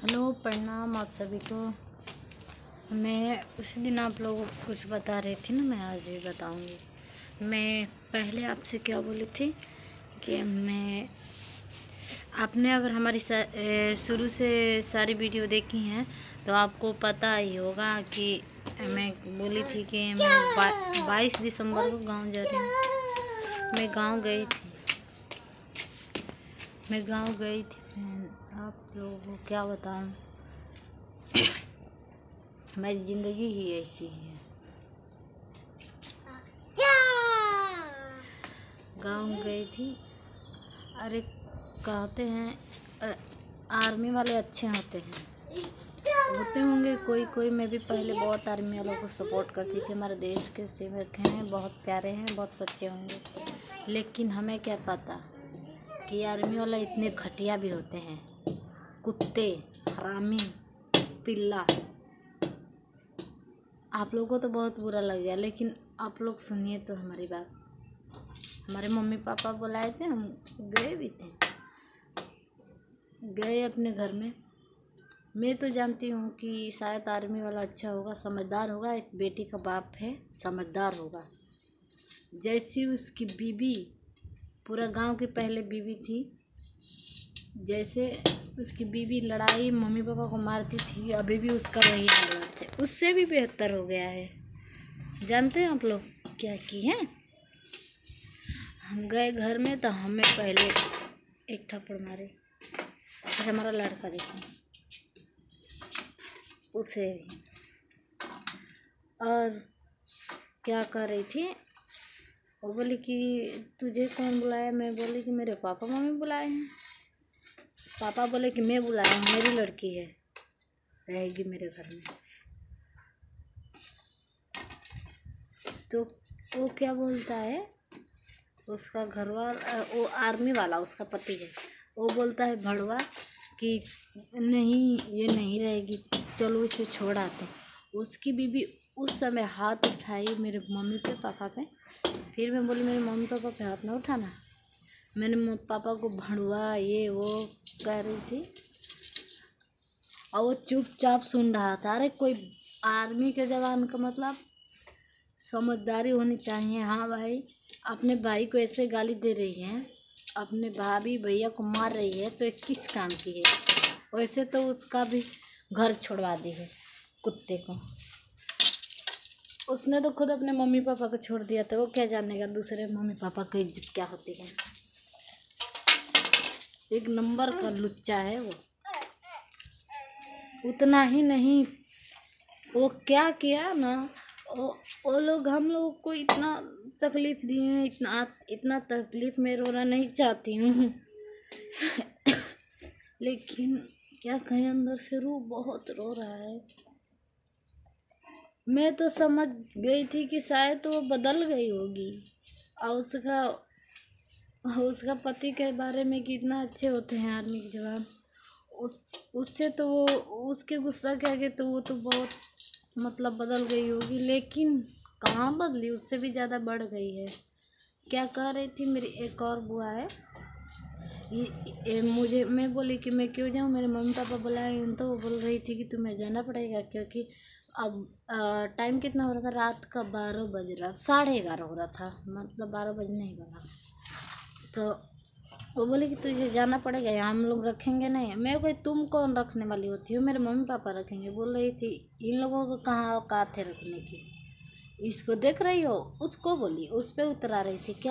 Hello, प्रणाम आप सभी को। मैं उसी दिन आप लोगों को कुछ बता रही थी ना, मैं आज भी बताऊंगी। मैं पहले आपसे क्या बोली थी कि आपने अगर हमारी शुरू से सारी वीडियो देखी हैं तो आपको पता ही होगा कि मैं बोली थी कि मैं 22 दिसंबर को गांव जा रही हूँ। मैं गांव गई थी फ्रेंड। आप लोगों को क्या बताऊं, हमारी ज़िंदगी ही ऐसी है। गांव गई थी। अरे कहते हैं आर्मी वाले अच्छे होते होंगे कोई। मैं भी पहले बहुत आर्मी वालों को सपोर्ट करती थी। हमारे देश के सेवक हैं, बहुत प्यारे हैं, बहुत सच्चे होंगे। लेकिन हमें क्या पता कि आर्मी वाला इतने घटिया भी होते हैं, कुत्ते, हरामी, पिल्ला। आप लोगों को तो बहुत बुरा लग गया, लेकिन आप लोग सुनिए तो हमारी बात। हमारे मम्मी पापा बुलाए थे, हम गए भी थे। गए अपने घर में। मैं तो जानती हूँ कि शायद आर्मी वाला अच्छा होगा, समझदार होगा। एक बेटी का बाप है, समझदार होगा। जैसी उसकी बीवी, पूरा गांव की पहले बीवी थी, जैसे उसकी बीवी लड़ाई मम्मी पापा को मारती थी, अभी भी उसका वही हालत है। उससे भी बेहतर हो गया है। जानते हैं आप लोग क्या की है? हम गए घर में तो हमें पहले एक थप्पड़ मारे। हमारा लड़का देखो, उसे भी। और क्या कर रही थी, वो बोली कि तुझे कौन बुलाया? मैं बोली कि मेरे पापा मम्मी बुलाए हैं। पापा बोले कि मैं बुलाया हूँ, मेरी लड़की है, रहेगी मेरे घर में। तो वो क्या बोलता है, उसका घरवाला, वो आर्मी वाला उसका पति है, वो बोलता है भड़वा कि नहीं, ये नहीं रहेगी, चलो इसे छोड़ आते। उसकी बीवी उस समय हाथ उठाई मेरे मम्मी पे, पापा पे। फिर मैं बोली मेरे मम्मी पापा पे हाथ ना उठाना। मैंने पापा को भड़वा ये वो कह रही थी, और वो चुपचाप सुन रहा था। अरे कोई आर्मी के जवान का मतलब समझदारी होनी चाहिए। हाँ भाई, अपने भाई को ऐसे गाली दे रही है, अपने भाभी भैया को मार रही है, तो ये किस काम की है? वैसे तो उसका भी घर छोड़वा दी है कुत्ते को। उसने तो खुद अपने मम्मी पापा को छोड़ दिया था, वो क्या जानेगा दूसरे मम्मी पापा की इज्जत क्या होती है। एक नंबर का लुच्चा है वो। उतना ही नहीं, वो क्या किया ना, वो लोग हम लोग को इतना तकलीफ दिए हैं, इतना तकलीफ मैं रोना नहीं चाहती हूँ लेकिन क्या कहें, अंदर से रूह बहुत रो रहा है। मैं तो समझ गई थी कि शायद तो वो बदल गई होगी, और उसका पति के बारे में कितना अच्छे होते हैं आर्मी के जवान। उससे तो वो, उसके गुस्सा के आगे तो वो तो बहुत मतलब बदल गई होगी, लेकिन कहाँ बदली, उससे भी ज़्यादा बढ़ गई है। क्या कह रही थी, मेरी एक और बुआ है, मैं बोली कि मैं क्यों जाऊँ, मेरे मम्मी पापा बुलाए। तो वो बोल रही थी कि तुम्हें जाना पड़ेगा, क्योंकि अब टाइम कितना हो रहा था, रात का 12 बज रहा, 11:30 हो रहा था, मतलब 12 बजने ही वाला। तो वो बोले कि तुझे जाना पड़ेगा, यहाँ हम लोग रखेंगे नहीं। मैं कोई, तुम कौन रखने वाली होती हो, मेरे मम्मी पापा रखेंगे। बोल रही थी इन लोगों को कहाँ औकात है रखने की, इसको देख रही हो, उसको बोली, उस पर उतरा रही थी क्या।